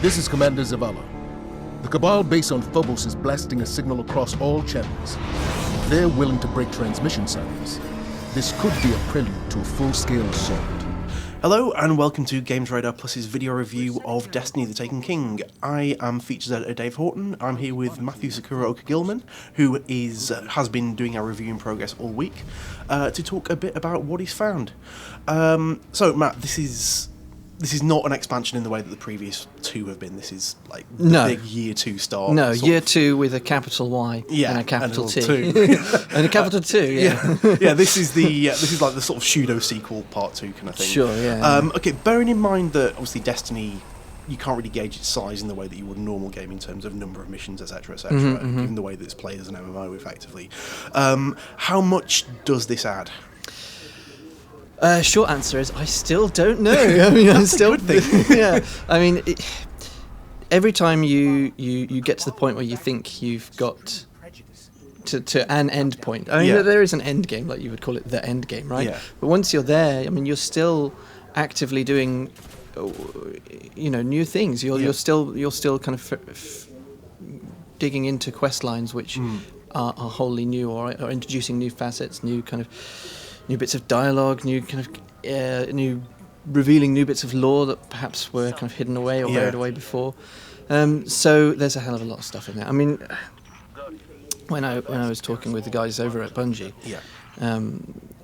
This is Commander Zavala. The Cabal base on Phobos is blasting a signal across all channels. They're willing to break transmission silence. This could be a prelude to a full-scale assault. Hello and welcome to Games Radar Plus's video review of Destiny: The Taken King. I am features editor Dave Horton. I'm here with Matthew Sakura Oka-Gilman, who has been doing our review in progress all week, to talk a bit about what he's found. So Matt, this is not an expansion in the way that the previous two have been. This is like the big year 2 start. No, year 2 with a capital Y and a capital T. And a capital 2, yeah. This is like the sort of pseudo sequel part 2 kind of thing. Sure, yeah. Okay, bearing in mind that obviously Destiny, you can't really gauge its size in the way that you would a normal game in terms of number of missions, etc., etc. Given the way that it's played as an MMO, effectively. How much does this add? Short answer is I still don't know. I mean, I'm still. Yeah. I mean, every time you get to the point where you think you've got to an end point. I mean, there is an end game, like you would call it the end game, right? Yeah. But once you're there, I mean, you're still actively doing, new things. You're still kind of digging into quest lines which are wholly new, or introducing new facets, new bits of dialogue, new revealing new bits of lore that perhaps were kind of hidden away or buried away before. So there's a hell of a lot of stuff in there. I mean, when I was talking with the guys over at Bungie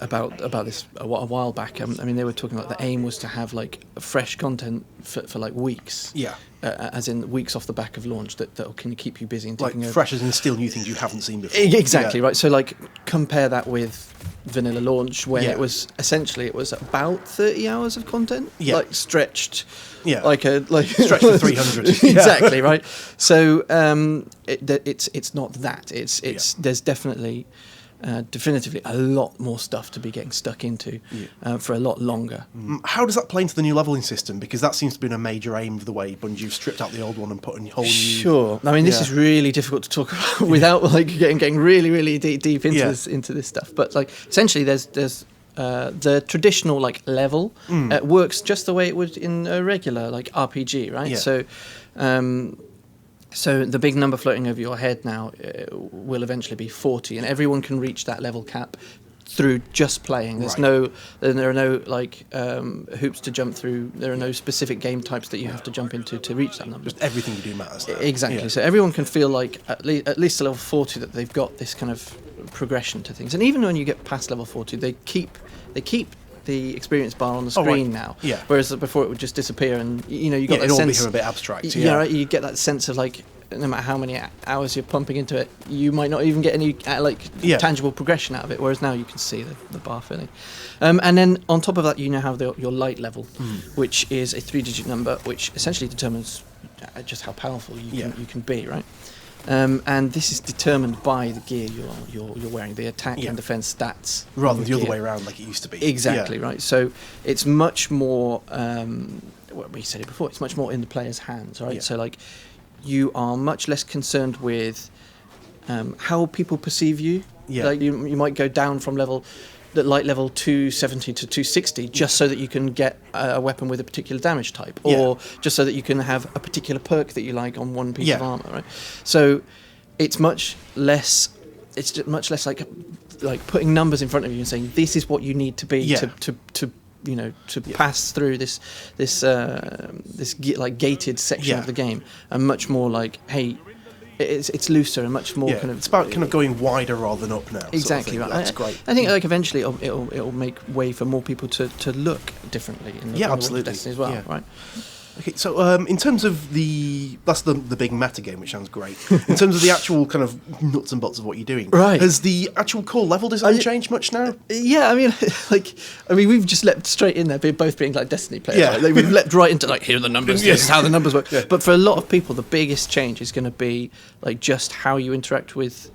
about this a while back, I mean, they were talking about the aim was to have like fresh content for like weeks. Yeah. As in weeks off the back of launch that can keep you busy and taking over. Fresh as in still new things you haven't seen before. Exactly, right. So like compare that with vanilla launch, where it was about 30 hours of content, like stretched, stretched to 300. Exactly, right. So it's not that. It's there's definitely. Definitively a lot more stuff to be getting stuck into for a lot longer. How does that play into the new leveling system? Because that seems to be a major aim of the way Bungie stripped out the old one and put a whole new... Sure. I mean, this is really difficult to talk about without like getting really, really deep into this stuff. But like essentially there's the traditional like level works just the way it would in a regular like RPG, right? Yeah. So the big number floating over your head now will eventually be 40, and everyone can reach that level cap through just playing. There are no like hoops to jump through. There are no specific game types that you have to jump into to reach that number. Just everything you do matters now. Exactly. Yeah. So everyone can feel like at least to level 40 that they've got this kind of progression to things. And even when you get past level 40, they keep the experience bar on the screen now. Yeah. Whereas before it would just disappear, and you got that sense. It'll become a bit abstract. Yeah. Right. You get that sense of like, no matter how many hours you're pumping into it, you might not even get any tangible progression out of it. Whereas now you can see the bar filling. And then on top of that, you now have your light level, which is a 3-digit number, which essentially determines just how powerful you can be, right? And this is determined by the gear you're wearing, the attack and defense stats, rather than the other way around like it used to be. Exactly, right. So it's much more. We said it before. It's much more in the player's hands, right? Yeah. So like, you are much less concerned with how people perceive you. Yeah. Like you might go down from light level 270 to 260 just so that you can get a weapon with a particular damage type, or just so that you can have a particular perk that you like on one piece of armor, right? So it's much less like putting numbers in front of you and saying this is what you need to be to pass through this like gated section of the game, and much more like, hey, it's looser and much more kind of. It's about kind of going wider rather than up now. Exactly, right. That's great. I think like eventually it'll make way for more people to look differently in the absolutely. Destiny as well, right? Okay, so in terms of that's the big meta game, which sounds great. In terms of the actual kind of nuts and bolts of what you're doing, right? Has the actual core level design changed much now? Yeah, I mean, we've just leapt straight in there, both being like Destiny players. Yeah, like, we've leapt right into like, here are the numbers. This is how the numbers work. Yeah. But for a lot of people, the biggest change is going to be like just how you interact with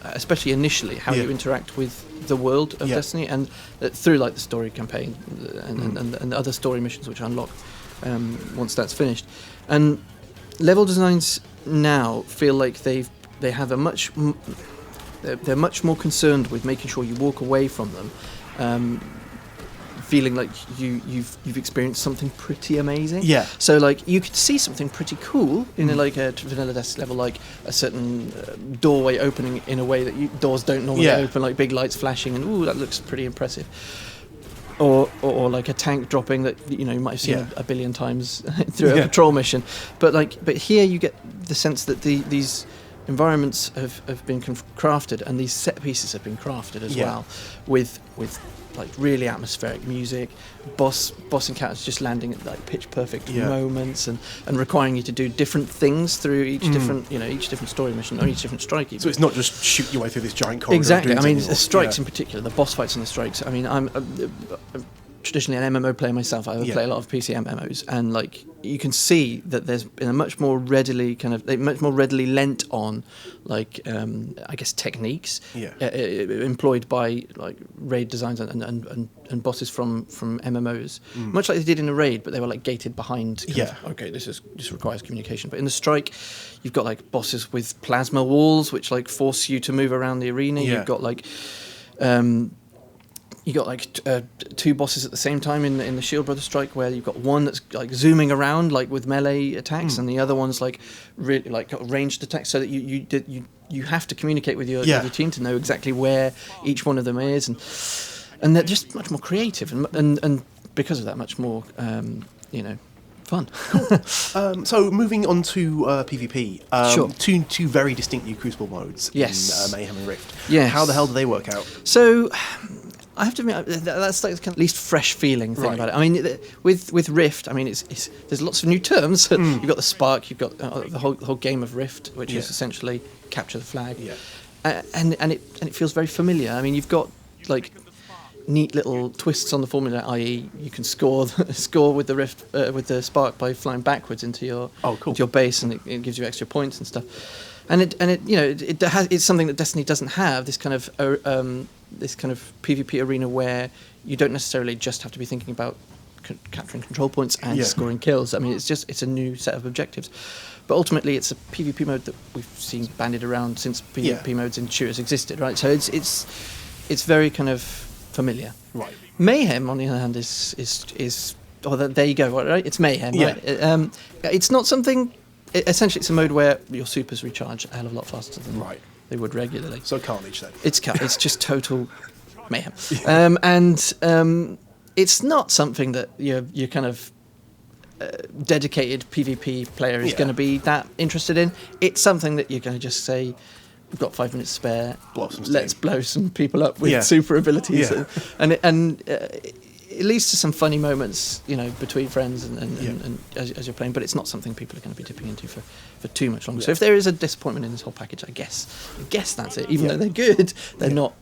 especially initially, how you interact with the world of Destiny, and through like the story campaign and other story missions which unlock. Once that's finished, and level designs now feel like they have they're much more concerned with making sure you walk away from them feeling like you've experienced something pretty amazing. Yeah. So like you could see something pretty cool in like a vanilla Destiny level, like a certain doorway opening in a way that doors don't normally open, like big lights flashing, and ooh, that looks pretty impressive. Or like a tank dropping that you might have seen a billion times through a patrol mission, but here you get the sense that these environments have been crafted, and these set pieces have been crafted as well, with like really atmospheric music, boss encounters just landing at like pitch perfect moments, and requiring you to do different things through each different each different story mission or each different strike. Even. So it's not just shoot your way through this giant corridor. Exactly. I mean, the strikes in particular, the boss fights and the strikes. I mean, I'm traditionally an MMO player myself. I play a lot of PC MMOs, and like you can see that there's been a much more readily lent on like I guess techniques employed by like raid designs and bosses from MMOs, much like they did in a raid, but they were like gated behind. Okay, this requires communication. But in the strike, you've got like bosses with plasma walls, which like force you to move around the arena. You've got like two bosses at the same time in the Shield Brother strike, where you've got one that's like zooming around like with melee attacks, and the other one's like really like got ranged attacks, so that you have to communicate with your team to know exactly where each one of them is, and they're just much more creative and because of that much more fun. So moving on to PvP, sure. two very distinct new Crucible modes in Mayhem and Rift. Yes. How the hell do they work out? So I have to admit that's like the kind of least fresh feeling thing about it. I mean, with Rift, I mean, it's there's lots of new terms. You've got the Spark, you've got the whole game of Rift, which is essentially capture the flag, and it feels very familiar. I mean, you've got like neat little twists on the formula, i.e., you can score with the Rift with the Spark by flying backwards into your into your base, and it gives you extra points and stuff. And it's something that Destiny doesn't have, this kind of PvP arena where you don't necessarily just have to be thinking about capturing control points and scoring kills. I mean, it's a new set of objectives. But ultimately, it's a PvP mode that we've seen bandied around since PvP modes in shooters existed, right? So it's very kind of familiar. Right. Mayhem, on the other hand, is there you go, right? It's Mayhem, right? It's not something. Essentially, it's a mode where your supers recharge a hell of a lot faster than they would regularly. So carnage then. It's just total mayhem, and it's not something that your kind of dedicated PvP player is going to be that interested in. It's something that you're going to just say, we've got 5 minutes spare. Let's blow some people up with super abilities, and it leads to some funny moments, between friends and as you're playing. But it's not something people are going to be dipping into for too much longer. So if there is a disappointment in this whole package, I guess that's it. Even though they're good, they're not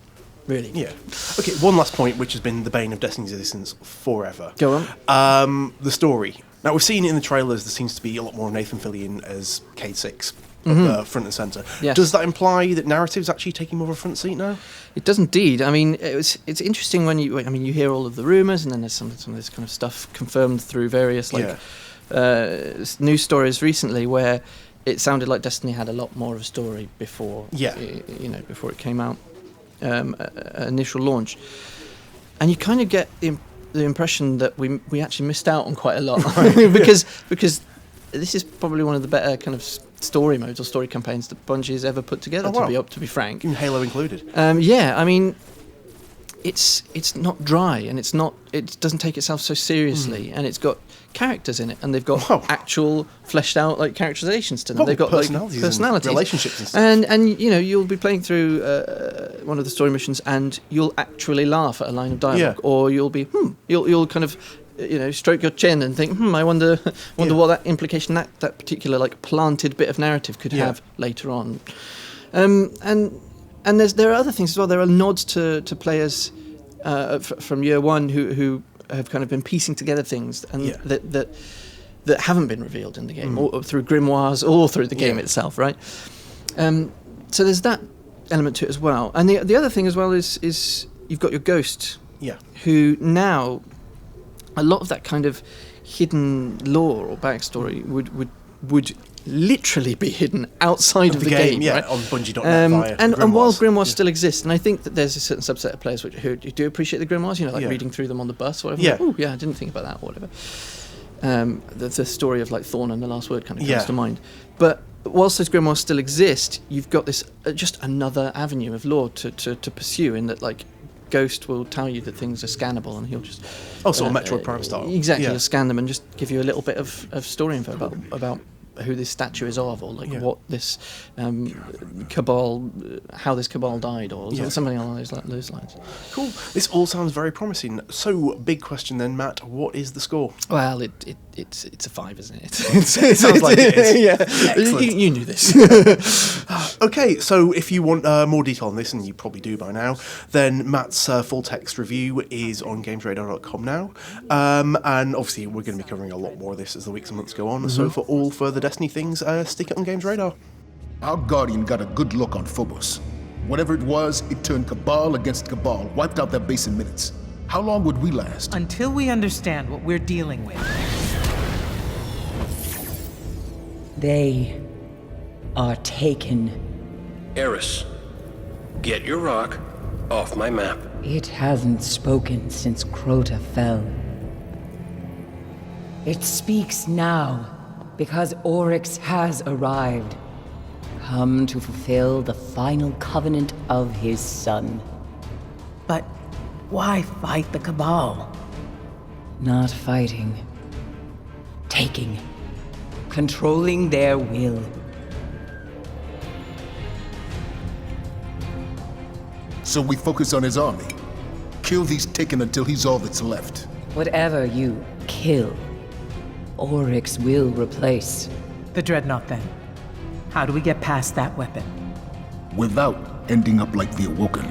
really. Yeah. Okay. One last point, which has been the bane of Destiny's existence forever. Go on. The story. Now we've seen in the trailers there seems to be a lot more Nathan Fillion as Cade Six. Front and centre. Yes. Does that imply that narrative's actually taking more of a front seat now? It does indeed. I mean, it's interesting when you hear all of the rumours, and then there's some of this kind of stuff confirmed through various news stories recently, where it sounded like Destiny had a lot more of a story before before it came out, initial launch, and you kind of get the impression that we actually missed out on quite a lot because this is probably one of the better kind of story modes or story campaigns that Bungie's ever put together. To be frank, Halo included. I mean, it's not dry, and it doesn't take itself so seriously, and it's got characters in it, and they've got actual fleshed out like characterizations to them. They've got personalities, and relationships and stuff. And you'll be playing through one of the story missions, and you'll actually laugh at a line of dialogue, or you'll be you'll kind of stroke your chin and think, I wonder what that implication that particular like planted bit of narrative could have later on. And there are other things as well. There are nods to players from year one who have kind of been piecing together things and that haven't been revealed in the game, or through grimoires, or through the game itself, right? So there's that element to it as well. And the other thing as well is you've got your Ghost, who now, a lot of that kind of hidden lore or backstory would literally be hidden outside of the game, yeah, right? on Bungie.net via and while Grimoires. Grimoires still exist, and I think that there's a certain subset of players who do appreciate the Grimoires, you know, like Yeah. reading through them on the bus or whatever. Yeah. Like, oh, yeah, I didn't think about that or whatever. The story of like Thorn and the Last Word kind of comes Yeah. to mind. But whilst those Grimoires still exist, you've got this just another avenue of lore to pursue, in that like Ghost will tell you that things are scannable, and he'll just Sort of Metroid Prime style. Exactly, Yeah. he'll scan them and just give you a little bit of story info about who this statue is of, or like Yeah. what this cabal, how this cabal died, or Yeah. something along those lines. Cool. This all sounds very promising. So, big question then, Matt. What is the score? Well, it's a 5, isn't it? Sounds like it is. Yeah, Excellent. you knew this. Okay, so if you want more detail on this, and you probably do by now, then Matt's full text review is on gamesradar.com now. And obviously, we're going to be covering a lot more of this as the weeks and months go on. So, for all further Destiny things, stick it on Games Radar. Our Guardian got a good look on Phobos. Whatever it was, it turned Cabal against Cabal, wiped out their base in minutes. How long would we last? Until we understand what we're dealing with. They are taken. Eris, get your rock off my map. It hasn't spoken since Crota fell. It speaks now because Oryx has arrived, come to fulfill the final covenant of his son. But why fight the Cabal? Not fighting. Taking. Controlling their will. So we focus on his army. Kill these Taken until he's all that's left. Whatever you kill, Oryx will replace. The Dreadnought, then. How do we get past that weapon? Without ending up like the Awoken.